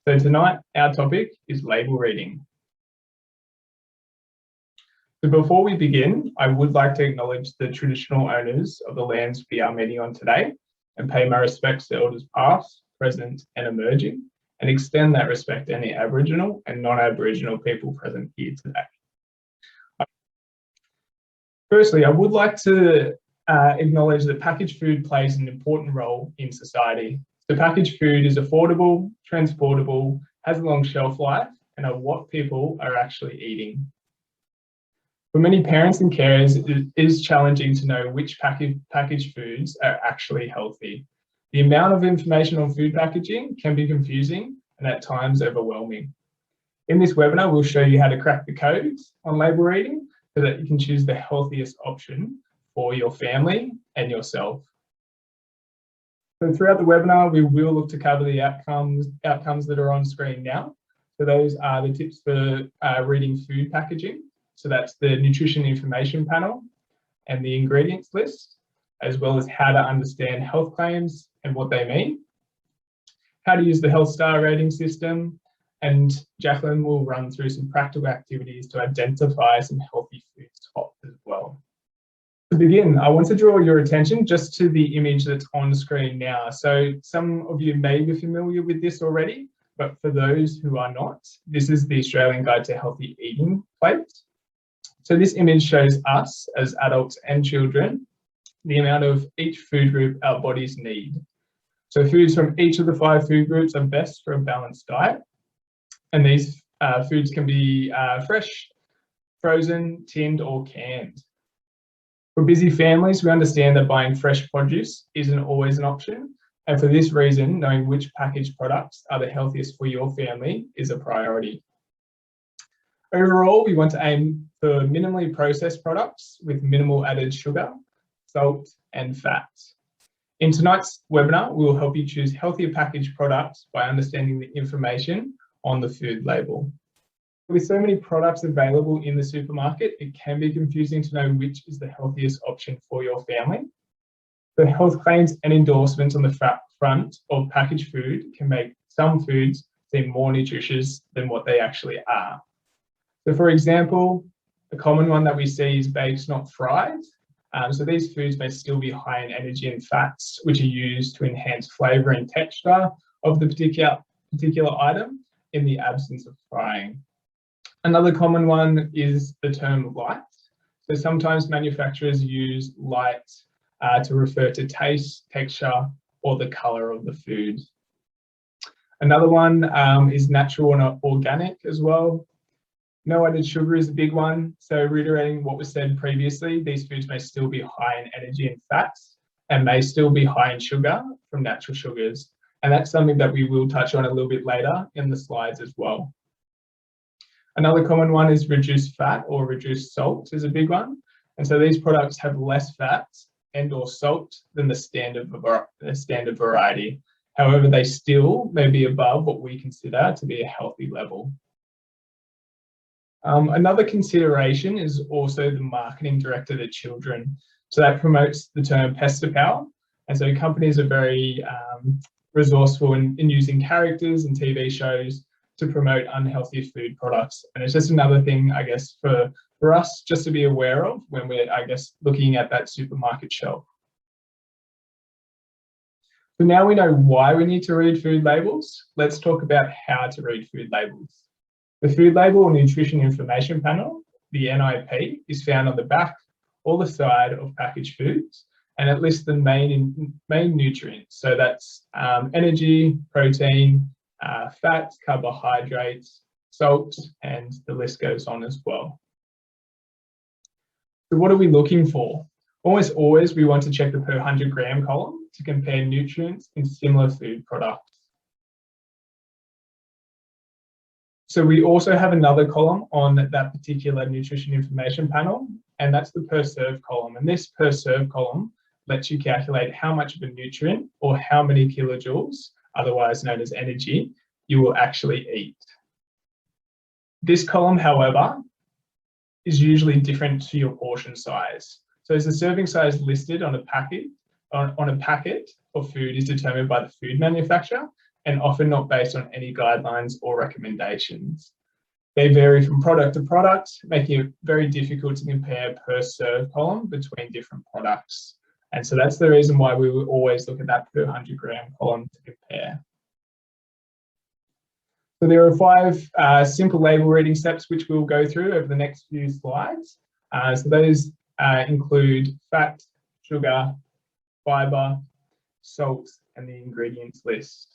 So tonight, our topic is label reading. So before we begin, I would like to acknowledge the traditional owners of the lands we are meeting on today and pay my respects to elders past, present and emerging, and extend that respect to any Aboriginal and non-Aboriginal people present here today. Firstly, I would like to acknowledge that packaged food plays an important role in society. So packaged food is affordable, transportable, has a long shelf life, and are what people are actually eating. For many parents and carers, it is challenging to know which packaged foods are actually healthy. The amount of information on food packaging can be confusing and at times overwhelming. In this webinar, we'll show you how to crack the codes on label reading so that you can choose the healthiest option for your family and yourself. So throughout the webinar, we will look to cover the outcomes that are on screen now. So those are the tips for reading food packaging. So that's the nutrition information panel and the ingredients list, as well as how to understand health claims and what they mean, how to use the health star rating system, and Jacqueline will run through some practical activities to identify some healthy food spots as well. To begin, I want to draw your attention just to the image that's on screen now. So some of you may be familiar with this already, but for those who are not, this is the Australian Guide to Healthy Eating plate. So this image shows us as adults and children, the amount of each food group our bodies need. So foods from each of the 5 food groups are best for a balanced diet. And these foods can be fresh, frozen, tinned or canned. For busy families, we understand that buying fresh produce isn't always an option. And for this reason, knowing which packaged products are the healthiest for your family is a priority. Overall, we want to aim for minimally processed products with minimal added sugar, salt and fat. In tonight's webinar, we will help you choose healthier packaged products by understanding the information on the food label. With so many products available in the supermarket, it can be confusing to know which is the healthiest option for your family. The health claims and endorsements on the front of packaged food can make some foods seem more nutritious than what they actually are. So for example, a common one that we see is baked, not fried. So these foods may still be high in energy and fats, which are used to enhance flavour and texture of the particular item in the absence of frying. Another common one is the term light. So sometimes manufacturers use light to refer to taste, texture, or the colour of the food. Another one is natural and organic as well. No added sugar is a big one. So reiterating what was said previously, these foods may still be high in energy and fats and may still be high in sugar from natural sugars. And that's something that we will touch on a little bit later in the slides as well. Another common one is reduced fat or reduced salt is a big one. And so these products have less fat and or salt than the standard variety. However, they still may be above what we consider to be a healthy level. Another consideration is also the marketing directed at children. So that promotes the term pester power. And so companies are very resourceful in using characters and TV shows to promote unhealthy food products. And it's just another thing, I guess, for us just to be aware of when we're, I guess, looking at that supermarket shelf. So now we know why we need to read food labels. Let's talk about how to read food labels. The food label or nutrition information panel, the NIP, is found on the back or the side of packaged foods, and it lists the main nutrients. So that's energy, protein, fats, carbohydrates, salt, and the list goes on as well. So what are we looking for? Almost always we want to check the per 100 gram column to compare nutrients in similar food products. So we also have another column on that particular nutrition information panel, and that's the per serve column. And this per serve column lets you calculate how much of a nutrient or how many kilojoules, otherwise known as energy, you will actually eat. This column, however, is usually different to your portion size. So is the serving size listed on a packet of food is determined by the food manufacturer, and often not based on any guidelines or recommendations. They vary from product to product, making it very difficult to compare per serve column between different products. And so that's the reason why we will always look at that per 100 gram column to compare. So there are 5 simple label reading steps which we'll go through over the next few slides. So those include fat, sugar, fibre, salt, and the ingredients list.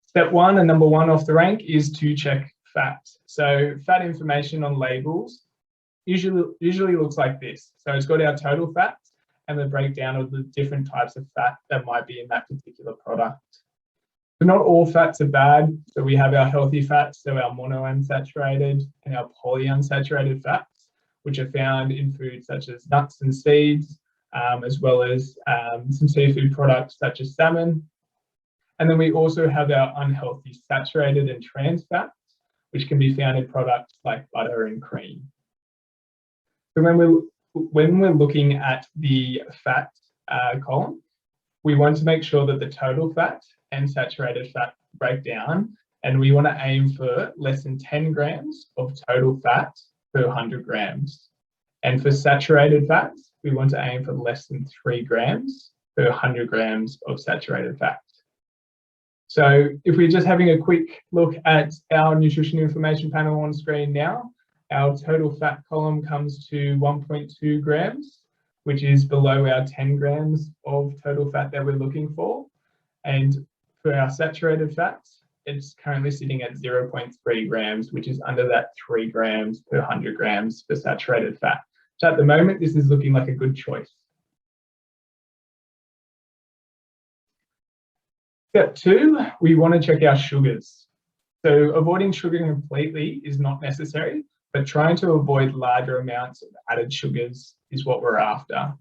Step 1 and number 1 off the rank is to check fat. So fat information on labels usually looks like this. So it's got our total fat and the breakdown of the different types of fat that might be in that particular product. So not all fats are bad. So we have our healthy fats, so our monounsaturated and our polyunsaturated fats, which are found in foods such as nuts and seeds, as well as some seafood products such as salmon. And then we also have our unhealthy saturated and trans fats, which can be found in products like butter and cream. So when we're looking at the fat column, we want to make sure that the total fat and saturated fat break down, and we want to aim for less than 10 grams of total fat per 100 grams. And for saturated fats, we want to aim for less than 3 grams per 100 grams of saturated fat. So if we're just having a quick look at our nutrition information panel on screen now, our total fat column comes to 1.2 grams, which is below our 10 grams of total fat that we're looking for. And for our saturated fats, it's currently sitting at 0.3 grams, which is under that 3 grams per 100 grams for saturated fat. So at the moment, this is looking like a good choice. Step 2, we want to check our sugars. So avoiding sugar completely is not necessary, but trying to avoid larger amounts of added sugars is what we're after.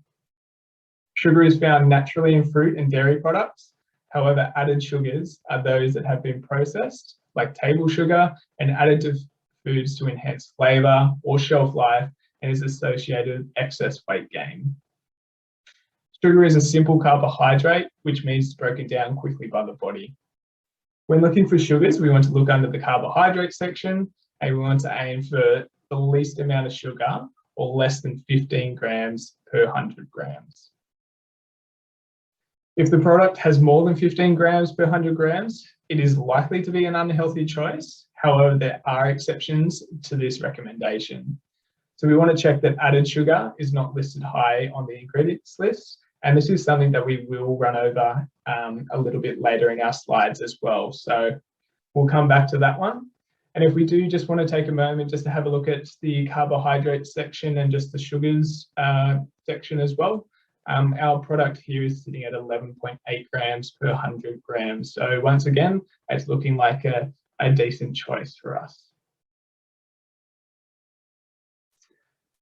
Sugar is found naturally in fruit and dairy products. However, added sugars are those that have been processed, like table sugar, and added to foods to enhance flavour or shelf life, and is associated with excess weight gain. Sugar is a simple carbohydrate, which means it's broken down quickly by the body. When looking for sugars, we want to look under the carbohydrate section, and we want to aim for the least amount of sugar, or less than 15 grams per 100 grams. If the product has more than 15 grams per 100 grams, it is likely to be an unhealthy choice. However, there are exceptions to this recommendation. So we want to check that added sugar is not listed high on the ingredients list. And this is something that we will run over a little bit later in our slides as well. So we'll come back to that one. And if we do just want to take a moment just to have a look at the carbohydrate section and just the sugars section as well. Our product here is sitting at 11.8 grams per 100 grams. So once again, it's looking like a decent choice for us.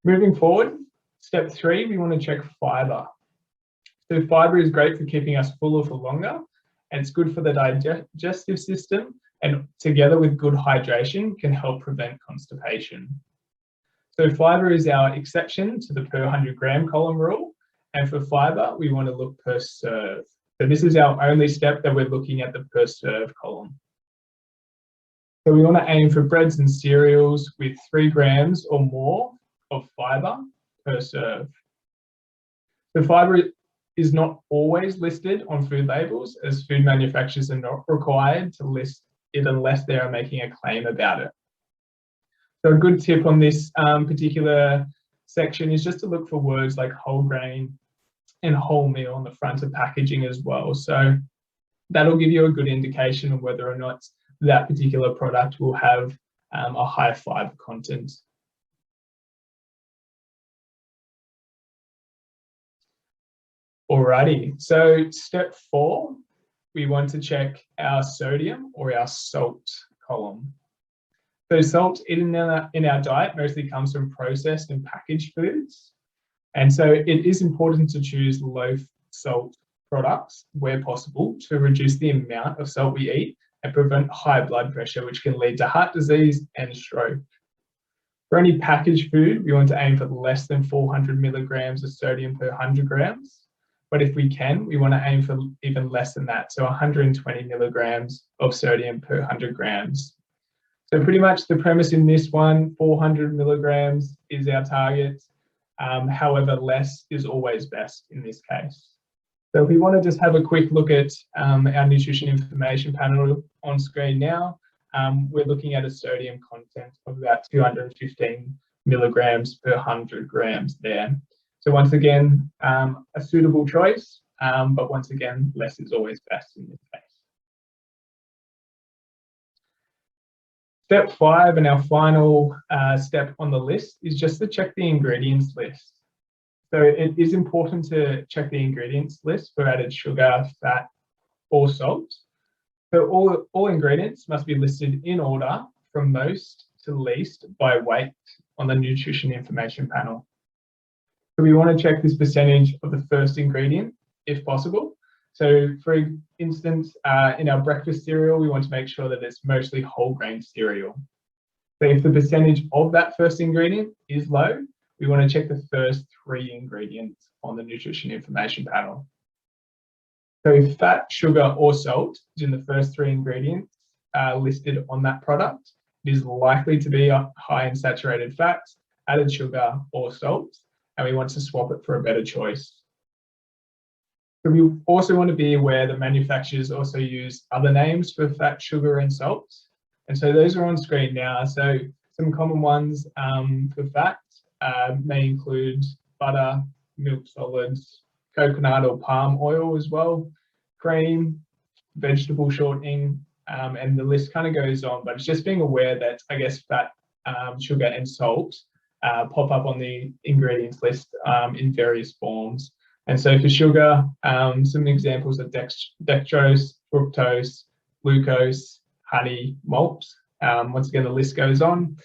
Moving forward, step 3, we want to check fibre. So fibre is great for keeping us fuller for longer, and it's good for the digestive system, and together with good hydration can help prevent constipation. So fibre is our exception to the per 100 gram column rule, and for fibre, we want to look per serve. So this is our only step that we're looking at the per serve column. So we want to aim for breads and cereals with 3 grams or more of fibre per serve. The fibre is not always listed on food labels, as food manufacturers are not required to list it unless they are making a claim about it. So a good tip on this particular section is just to look for words like whole grain and wholemeal on the front of packaging as well. So that'll give you a good indication of whether or not that particular product will have a high fibre content. Alrighty, so step 4, we want to check our sodium or our salt column. So salt in our diet mostly comes from processed and packaged foods. And so it is important to choose low salt products where possible to reduce the amount of salt we eat and prevent high blood pressure, which can lead to heart disease and stroke. For any packaged food, we want to aim for less than 400 milligrams of sodium per 100 grams. But if we can, we want to aim for even less than that. So 120 milligrams of sodium per 100 grams. So pretty much the premise in this one, 400 milligrams is our target. However, less is always best in this case. So if we want to just have a quick look at our nutrition information panel on screen now, we're looking at a sodium content of about 215 milligrams per 100 grams there. So once again, a suitable choice, but once again, less is always best in this case. Step 5 and our final step on the list is just to check the ingredients list. So it is important to check the ingredients list for added sugar, fat, or salt. So all ingredients must be listed in order from most to least by weight on the nutrition information panel. So we want to check this percentage of the first ingredient if possible. So for instance, in our breakfast cereal, we want to make sure that it's mostly whole grain cereal. So if the percentage of that first ingredient is low, we want to check the first 3 ingredients on the nutrition information panel. So if fat, sugar, or salt is in the first 3 ingredients listed on that product, it is likely to be high in saturated fats, added sugar, or salt, and we want to swap it for a better choice. So we also want to be aware that manufacturers also use other names for fat, sugar, and salt. And so those are on screen now. So some common ones for fat may include butter, milk solids, coconut or palm oil as well, cream, vegetable shortening, and the list kind of goes on. But it's just being aware that, I guess, fat, sugar, and salt pop up on the ingredients list in various forms. And so for sugar, some examples are dextrose, fructose, glucose, honey, malt. Once again, the list goes on.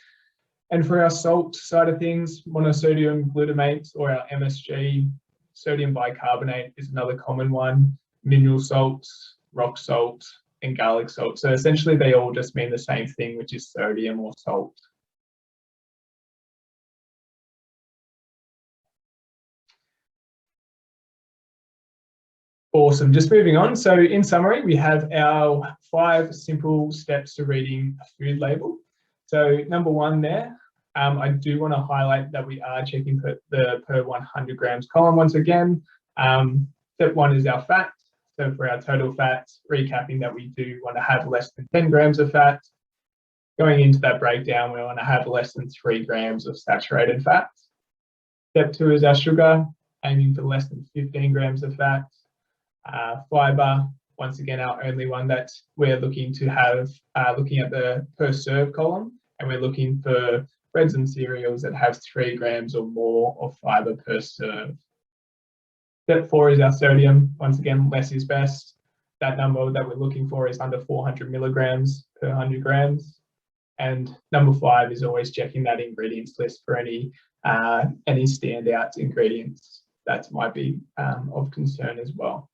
And for our salt side of things, monosodium glutamate, or our MSG, sodium bicarbonate is another common one, mineral salts, rock salt, and garlic salt. So essentially they all just mean the same thing, which is sodium or salt. Awesome, just moving on. So in summary, we have our 5 simple steps to reading a food label. So number 1 there, I do want to highlight that we are checking the per 100 grams column once again. Step 1 is our fat. So for our total fat, recapping that we do want to have less than 10 grams of fat. Going into that breakdown, we want to have less than 3 grams of saturated fat. Step 2 is our sugar, aiming for less than 15 grams of fat. Fiber, once again, our only one that we're looking to have, looking at the per serve column, and we're looking for breads and cereals that have 3 grams or more of fiber per serve. Step 4 is our sodium. Once again, less is best. That number that we're looking for is under 400 milligrams per 100 grams. And number 5 is always checking that ingredients list for any standout ingredients that might be of concern as well.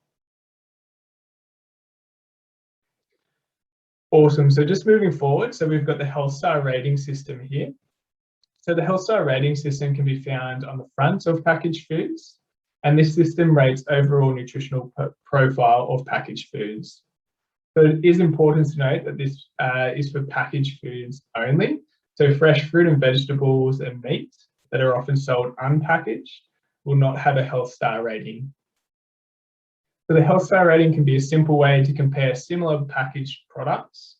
Awesome, so just moving forward, so we've got the Health Star rating system here. So the Health Star rating system can be found on the front of packaged foods, and this system rates overall nutritional profile of packaged foods. So it is important to note that this is for packaged foods only. So fresh fruit and vegetables and meat that are often sold unpackaged will not have a Health Star rating. So the Health Star rating can be a simple way to compare similar packaged products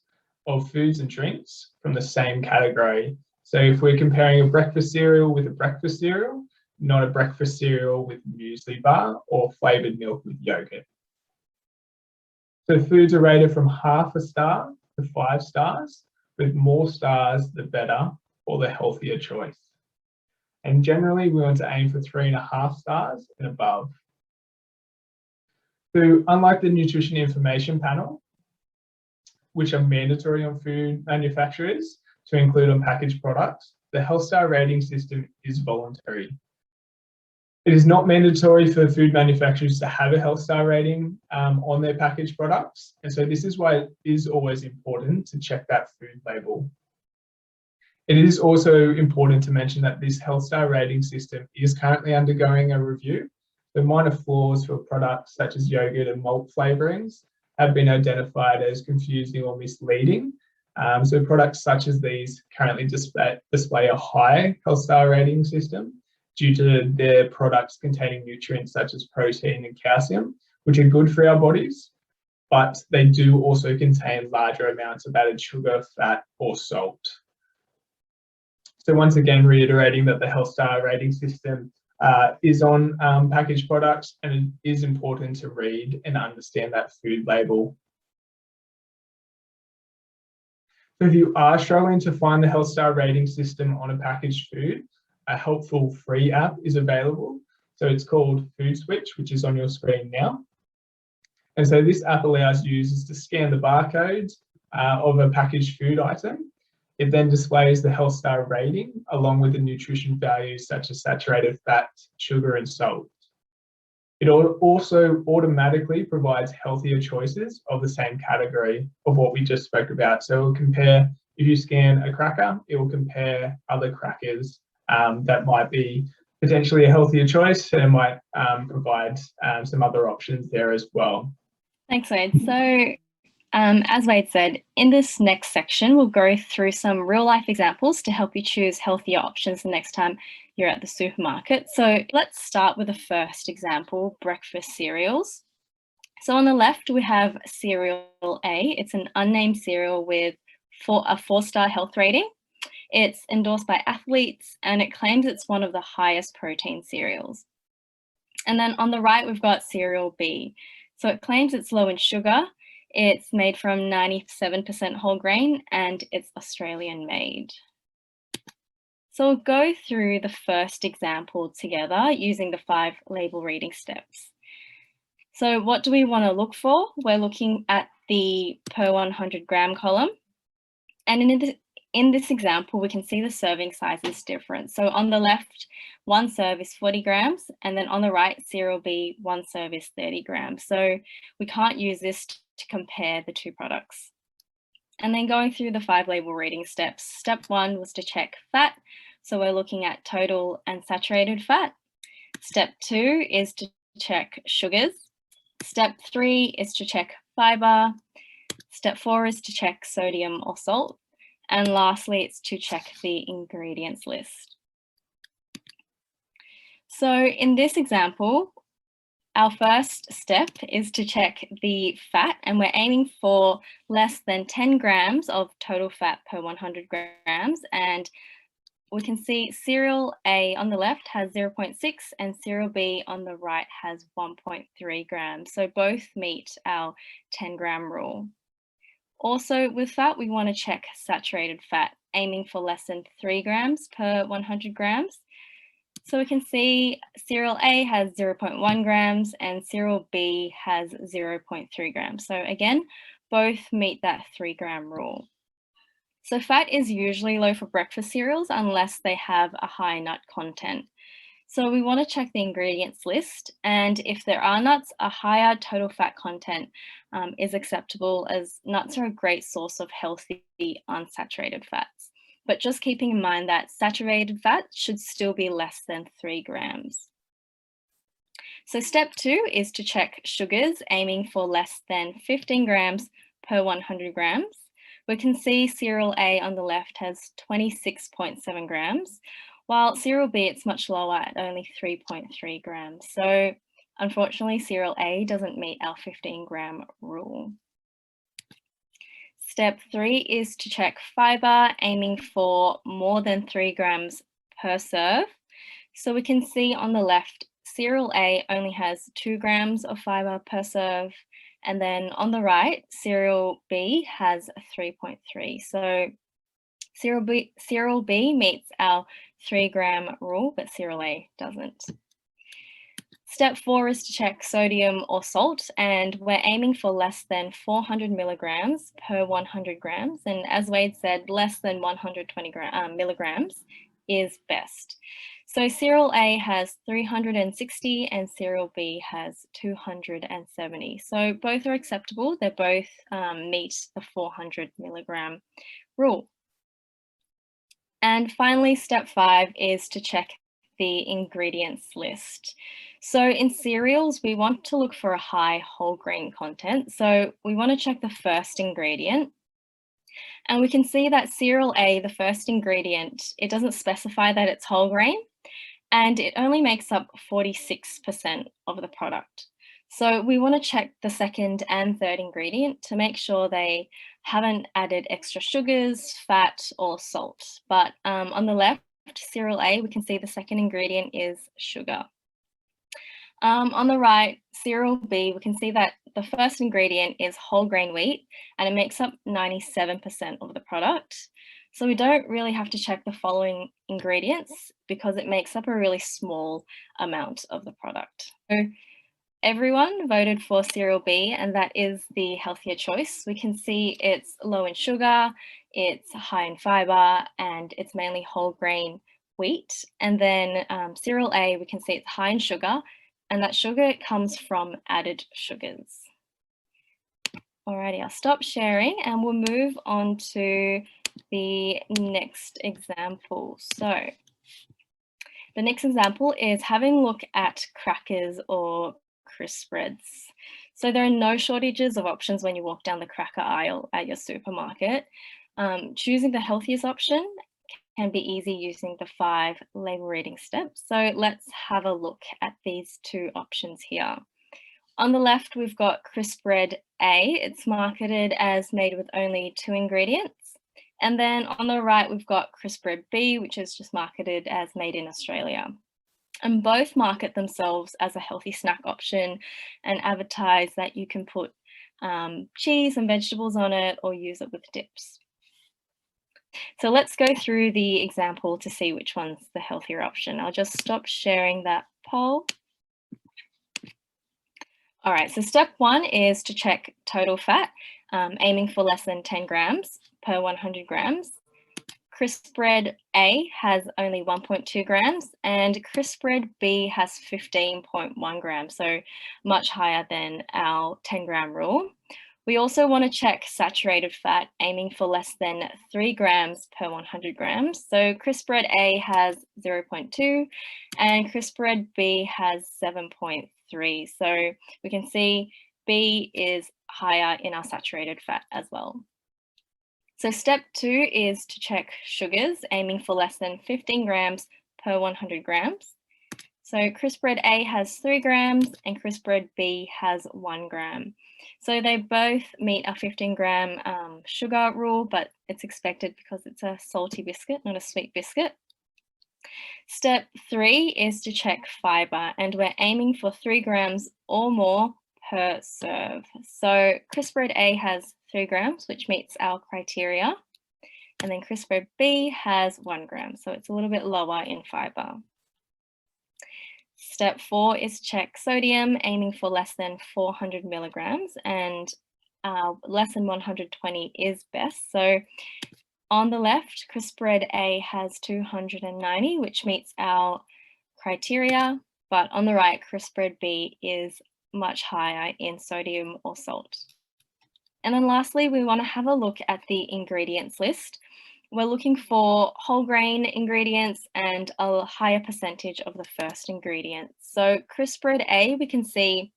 of foods and drinks from the same category. So if we're comparing a breakfast cereal with a breakfast cereal, not a breakfast cereal with muesli bar or flavoured milk with yogurt. So foods are rated from 0.5 star to 5 stars, with more stars the better or the healthier choice. And generally we want to aim for 3.5 stars and above. So unlike the nutrition information panel, which are mandatory on food manufacturers to include on packaged products, the Health Star rating system is voluntary. It is not mandatory for food manufacturers to have a Health Star rating on their packaged products. And so this is why it is always important to check that food label. It is also important to mention that this Health Star rating system is currently undergoing a review. The minor flaws for products such as yogurt and malt flavourings have been identified as confusing or misleading. So products such as these currently display a high health star rating system due to their products containing nutrients such as protein and calcium, which are good for our bodies, but they do also contain larger amounts of added sugar, fat, or salt. So once again, reiterating that the health star rating system is on packaged products, and it is important to read and understand that food label. So if you are struggling to find the health star rating system on a packaged food, a helpful free app is available. So it's called Foodswitch, which is on your screen now. And so this app allows users to scan the barcodes of a packaged food item. It then displays the health star rating along with the nutrition values such as saturated fat, sugar, and salt. It also automatically provides healthier choices of the same category of what we just spoke about. So it will compare, if you scan a cracker, it will compare other crackers that might be potentially a healthier choice, and it might provide some other options there as well. Thanks, Wade. So as Wade said, in this next section, we'll go through some real life examples to help you choose healthier options the next time you're at the supermarket. So let's start with the first example, breakfast cereals. So on the left, we have cereal A. It's an unnamed cereal with a 4-star health rating. It's endorsed by athletes and it claims it's one of the highest protein cereals. And then on the right, we've got cereal B. So it claims it's low in sugar. It's made from 97% whole grain and it's Australian made. So we'll go through the first example together using the 5 label reading steps. So what do we want to look for? We're looking at the per 100 gram column. And in this example, we can see the serving size is different. So on the left, 1 serve is 40 grams, and then on the right, cereal B, 1 serve is 30 grams. So we can't use this to compare the 2 products. And then going through the 5 label reading steps. Step 1 was to check fat. So we're looking at total and saturated fat. Step 2 is to check sugars. Step 3 is to check fiber. Step 4 is to check sodium or salt. And lastly, it's to check the ingredients list. So in this example, our first step is to check the fat, and we're aiming for less than 10 grams of total fat per 100 grams. And we can see cereal A on the left has 0.6 and cereal B on the right has 1.3 grams. So both meet our 10 gram rule. Also with fat, we want to check saturated fat, aiming for less than 3 grams per 100 grams. So we can see cereal A has 0.1 grams and cereal B has 0.3 grams. So again, both meet that 3 gram rule. So fat is usually low for breakfast cereals unless they have a high nut content. So we want to check the ingredients list, and if there are nuts, a higher total fat content is acceptable, as nuts are a great source of healthy unsaturated fats. But just keeping in mind that saturated fat should still be less than 3 grams. So step 2 is to check sugars, aiming for less than 15 grams per 100 grams. We can see cereal A on the left has 26.7 grams, while cereal B, it's much lower at only 3.3 grams. So unfortunately, cereal A doesn't meet our 15 gram rule. Step 3 is to check fiber, aiming for more than 3 grams per serve. So we can see on the left, cereal A only has 2 grams of fiber per serve. And then on the right, cereal B has 3.3. So cereal B meets our 3 gram rule, but cereal A doesn't. Step 4 is to check sodium or salt, and we're aiming for less than 400 milligrams per 100 grams. And as Wade said, less than 120 milligrams is best. So cereal A has 360 and cereal B has 270. So both are acceptable. They both meet the 400 milligram rule. And finally, step 5 is to check the ingredients list. So in cereals, we want to look for a high whole grain content. So we want to check the first ingredient. And we can see that cereal A, the first ingredient, it doesn't specify that it's whole grain, and it only makes up 46% of the product. So we want to check the second and third ingredient to make sure they haven't added extra sugars, fat, or salt. But on the left, cereal A, we can see the second ingredient is sugar. On the right, cereal B, we can see that the first ingredient is whole grain wheat, and it makes up 97% of the product. So we don't really have to check the following ingredients because it makes up a really small amount of the product. So everyone voted for cereal B, and that is the healthier choice. We can see it's low in sugar, it's high in fiber, and it's mainly whole grain wheat. And then cereal A, we can see it's high in sugar, and that sugar comes from added sugars. Alrighty, I'll stop sharing and we'll move on to the next example. So the next example is having a look at crackers or crisp breads. So there are no shortages of options when you walk down the cracker aisle at your supermarket. Choosing the healthiest option can be easy using the 5 label reading steps. So let's have a look at these 2 options here. On the left, we've got crisp bread A. It's marketed as made with only 2 ingredients. And then on the right, we've got crisp bread B, which is just marketed as made in Australia. And both market themselves as a healthy snack option and advertise that you can put cheese and vegetables on it or use it with dips. So let's go through the example to see which one's the healthier option. I'll just stop sharing that poll. All right, so step 1 is to check total fat, aiming for less than 10 grams per 100 grams. Crisp bread A has only 1.2 grams and crisp bread B has 15.1 grams, so much higher than our 10 gram rule. We also want to check saturated fat, aiming for less than 3 grams per 100 grams. So crisp bread A has 0.2 and crisp bread B has 7.3. So we can see B is higher in our saturated fat as well. So step 2 is to check sugars, aiming for less than 15 grams per 100 grams. So crisp bread A has 3 grams and crisp bread B has 1 gram. So they both meet our 15 gram sugar rule, but it's expected because it's a salty biscuit, not a sweet biscuit. Step 3 is to check fiber, and we're aiming for 3 grams or more per serve. So crisp bread A has 3 grams, which meets our criteria. And then crisp bread B has 1 gram, so it's a little bit lower in fiber. Step 4 is check sodium, aiming for less than 400 milligrams, and less than 120 is best. So on the left, crisp bread A has 290, which meets our criteria, but on the right, crisp bread B is much higher in sodium or salt. And then lastly, we want to have a look at the ingredients list. We're looking for whole grain ingredients and a higher percentage of the first ingredient. So crisp bread A, we can see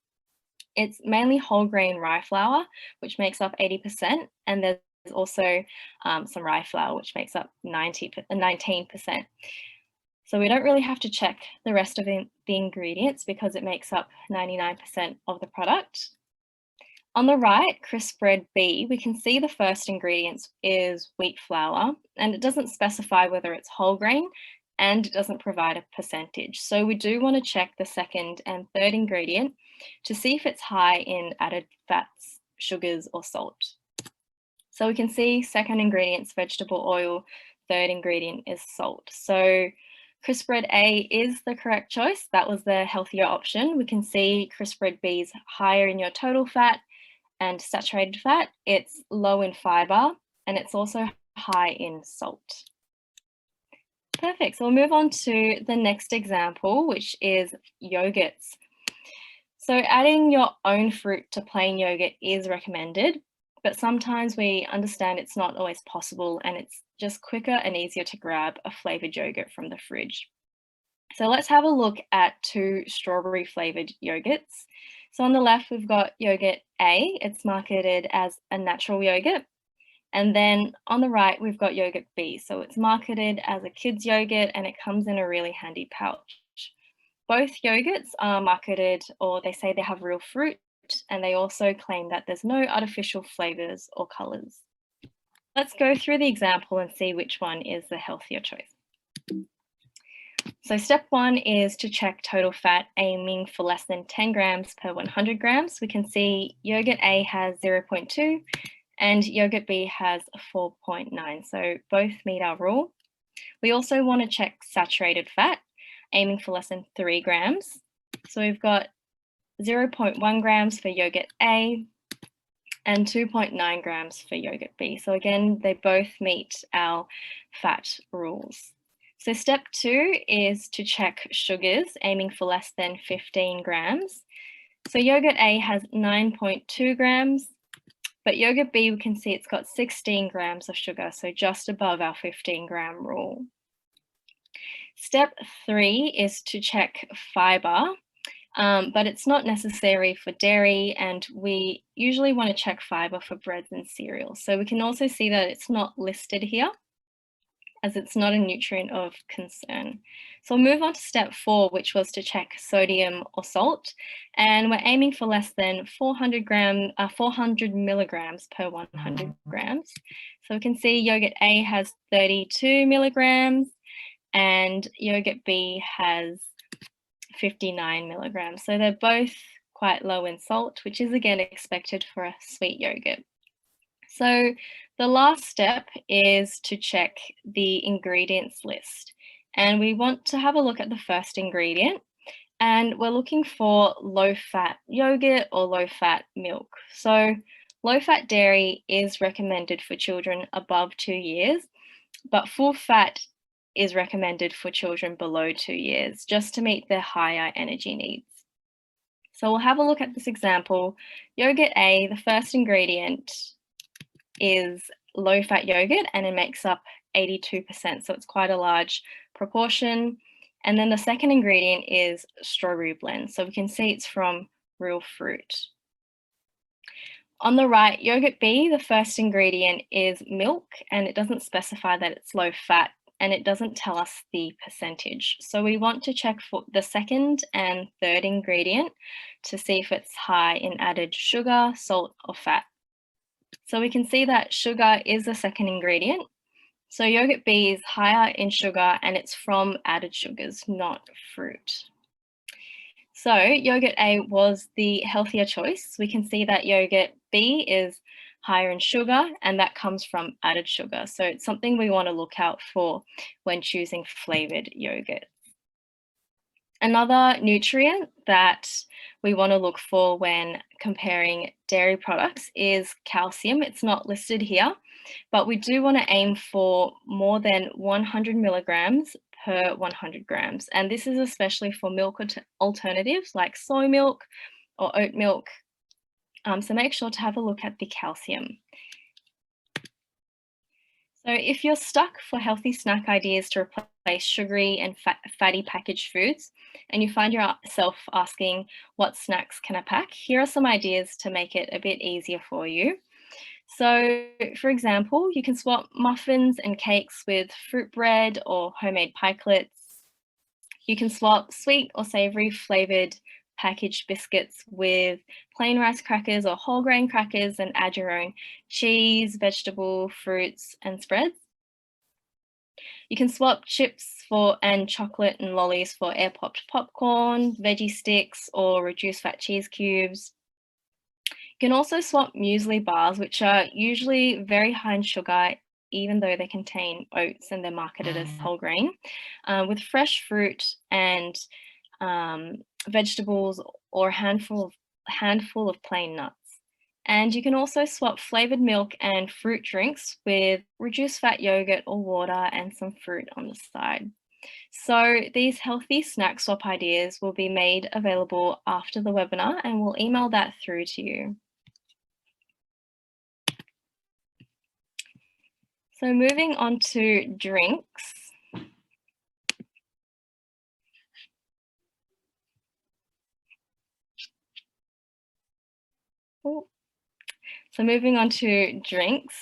it's mainly whole grain rye flour, which makes up 80%. And there's also some rye flour, which makes up 19%. So we don't really have to check the rest of the ingredients because it makes up 99% of the product. On the right, crisp bread B, we can see the first ingredient is wheat flour, and it doesn't specify whether it's whole grain, and it doesn't provide a percentage. So we do want to check the second and third ingredient to see if it's high in added fats, sugars, or salt. So we can see second ingredient's vegetable oil, third ingredient is salt. So crisp bread A is the correct choice. That was the healthier option. We can see crisp bread B is higher in your total fat and saturated fat. It's low in fiber, and it's also high in salt. Perfect. So we'll move on to the next example, which is yogurts. So adding your own fruit to plain yogurt is recommended, but sometimes we understand it's not always possible, and it's just quicker and easier to grab a flavored yogurt from the fridge. So let's have a look at 2 strawberry flavoured yogurts. So on the left, we've got yogurt A. It's marketed as a natural yogurt. And then on the right, we've got yogurt B. So it's marketed as a kid's yogurt and it comes in a really handy pouch. Both yogurts are marketed, or they say they have real fruit, and they also claim that there's no artificial flavours or colours. Let's go through the example and see which one is the healthier choice. So step 1 is to check total fat, aiming for less than 10 grams per 100 grams. We can see yogurt A has 0.2 and yogurt B has 4.9. So both meet our rule. We also want to check saturated fat, aiming for less than 3 grams. So we've got 0.1 grams for yogurt A and 2.9 grams for yogurt B. So again, they both meet our fat rules. So step 2 is to check sugars, aiming for less than 15 grams. So yogurt A has 9.2 grams, but yogurt B, we can see it's got 16 grams of sugar, so just above our 15-gram rule. Step 3 is to check fiber, but it's not necessary for dairy, and we usually want to check fiber for breads and cereals. So we can also see that it's not listed here, as it's not a nutrient of concern. So we'll move on to step 4, which was to check sodium or salt, and we're aiming for less than 400 milligrams per 100 grams. So we can see yogurt A has 32 milligrams and yogurt B has 59 milligrams. So they're both quite low in salt, which is again expected for a sweet yogurt. So the last step is to check the ingredients list. And we want to have a look at the first ingredient. And we're looking for low-fat yogurt or low-fat milk. So low-fat dairy is recommended for children above 2 years, but full fat is recommended for children below 2 years, just to meet their higher energy needs. So we'll have a look at this example. Yogurt A, the first ingredient is low-fat yogurt, and it makes up 82%, so it's quite a large proportion. And then the second ingredient is strawberry blend, so we can see it's from real fruit. On the right, yogurt B, the first ingredient is milk, and it doesn't specify that it's low-fat, and it doesn't tell us the percentage. So we want to check for the second and third ingredient to see if it's high in added sugar, salt, or fat. So we can see that sugar is the second ingredient. So yogurt B is higher in sugar and it's from added sugars, not fruit. So yogurt A was the healthier choice. We can see that yogurt B is higher in sugar and that comes from added sugar. So it's something we want to look out for when choosing flavored yogurt. Another nutrient that we want to look for when comparing dairy products is calcium. It's not listed here, but we do want to aim for more than 100 milligrams per 100 grams. And this is especially for milk alternatives like soy milk or oat milk. So make sure to have a look at the calcium. So if you're stuck for healthy snack ideas to replace sugary and fatty packaged foods, and you find yourself asking, what snacks can I pack? Here are some ideas to make it a bit easier for you. So for example, you can swap muffins and cakes with fruit bread or homemade pikelets. You can swap sweet or savory flavored packaged biscuits with plain rice crackers or whole grain crackers and add your own cheese, vegetable, fruits, and spreads. You can swap chips and chocolate and lollies for air popped popcorn, veggie sticks, or reduced fat cheese cubes. You can also swap muesli bars, which are usually very high in sugar, even though they contain oats and they're marketed as whole grain, with fresh fruit and vegetables or a handful of plain nuts. And you can also swap flavored milk and fruit drinks with reduced fat yogurt or water and some fruit on the side. So these healthy snack swap ideas will be made available after the webinar, and we'll email that through to you. So moving on to drinks. So moving on to drinks.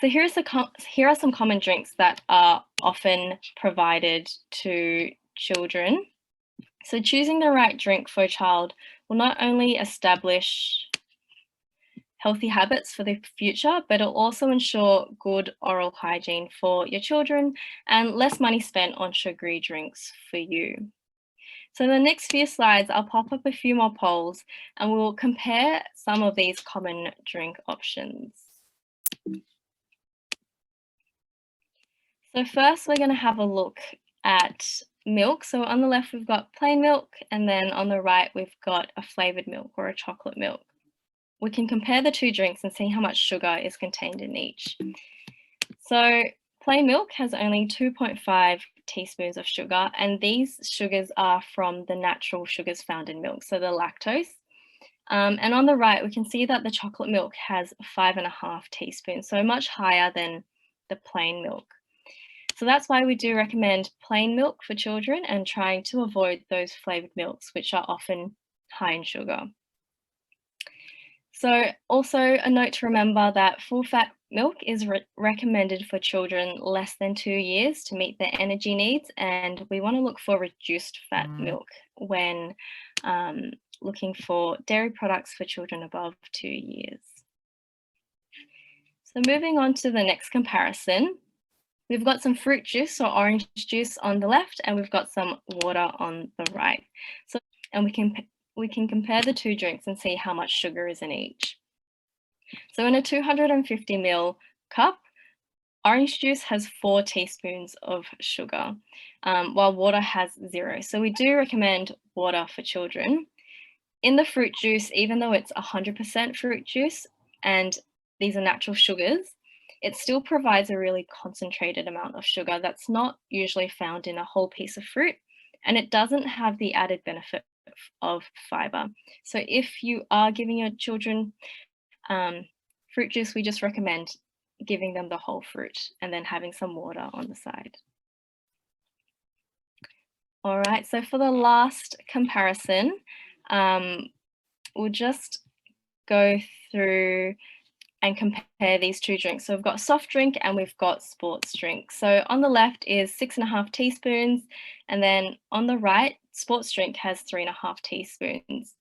So here are some common drinks that are often provided to children. So choosing the right drink for a child will not only establish healthy habits for the future, but it'll also ensure good oral hygiene for your children and less money spent on sugary drinks for you. So in the next few slides, I'll pop up a few more polls and we'll compare some of these common drink options. So first, we're going to have a look at milk. So on the left, we've got plain milk, and then on the right, we've got a flavored milk or a chocolate milk. We can compare the two drinks and see how much sugar is contained in each. So plain milk has only 2.5 teaspoons of sugar, and these sugars are from the natural sugars found in milk, so the lactose. And on the right, we can see that the chocolate milk has 5.5 teaspoons, so much higher than the plain milk. So that's why we do recommend plain milk for children and trying to avoid those flavored milks, which are often high in sugar. So also a note to remember that full fat milk is recommended for children less than 2 years to meet their energy needs, and we want to look for reduced fat milk when looking for dairy products for children above 2 years. So moving on to the next comparison, we've got some fruit juice or orange juice on the left, and we've got some water on the right. So, and we can compare the two drinks and see how much sugar is in each. So in a 250 ml cup, orange juice has 4 teaspoons of sugar, while water has 0. So we do recommend water for children. In the fruit juice, even though it's 100% fruit juice and these are natural sugars, it still provides a really concentrated amount of sugar that's not usually found in a whole piece of fruit, and it doesn't have the added benefit of fiber. So if you are giving your children fruit juice, we just recommend giving them the whole fruit and then having some water on the side. All right, so for the last comparison, we'll just go through and compare these two drinks. So we've got soft drink and we've got sports drink. So on the left is 6.5 teaspoons, and then on the right, sports drink has 3.5 teaspoons.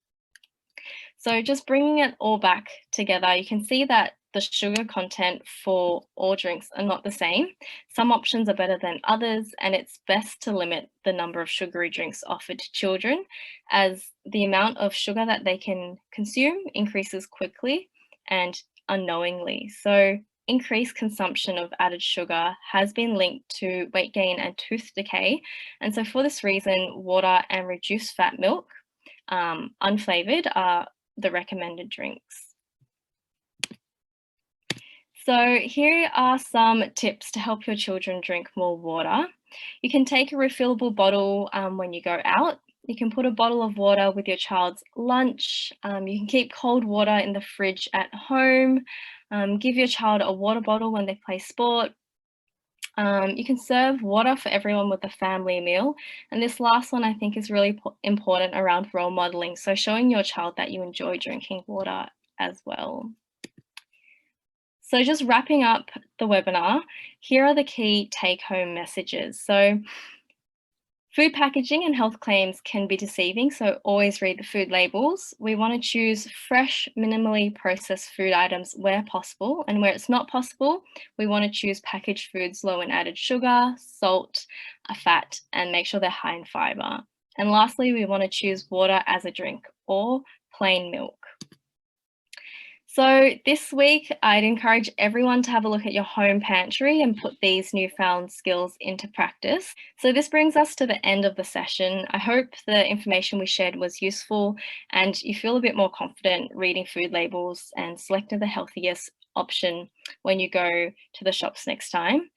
So just bringing it all back together, you can see that the sugar content for all drinks are not the same. Some options are better than others, and it's best to limit the number of sugary drinks offered to children, as the amount of sugar that they can consume increases quickly and unknowingly. So increased consumption of added sugar has been linked to weight gain and tooth decay. And so for this reason, water and reduced fat milk, unflavored, are the recommended drinks. So here are some tips to help your children drink more water. You can take a refillable bottle when you go out. You can put a bottle of water with your child's lunch. You can keep cold water in the fridge at home. Give your child a water bottle when they play sport. You can serve water for everyone with a family meal. And this last one I think is really important around role modeling. So showing your child that you enjoy drinking water as well. So just wrapping up the webinar, here are the key take-home messages. So food packaging and health claims can be deceiving, so always read the food labels. We want to choose fresh, minimally processed food items where possible, and where it's not possible, we want to choose packaged foods low in added sugar, salt, fat, and make sure they're high in fiber. And lastly, we want to choose water as a drink or plain milk. So this week, I'd encourage everyone to have a look at your home pantry and put these newfound skills into practice. So this brings us to the end of the session. I hope the information we shared was useful and you feel a bit more confident reading food labels and selecting the healthiest option when you go to the shops next time.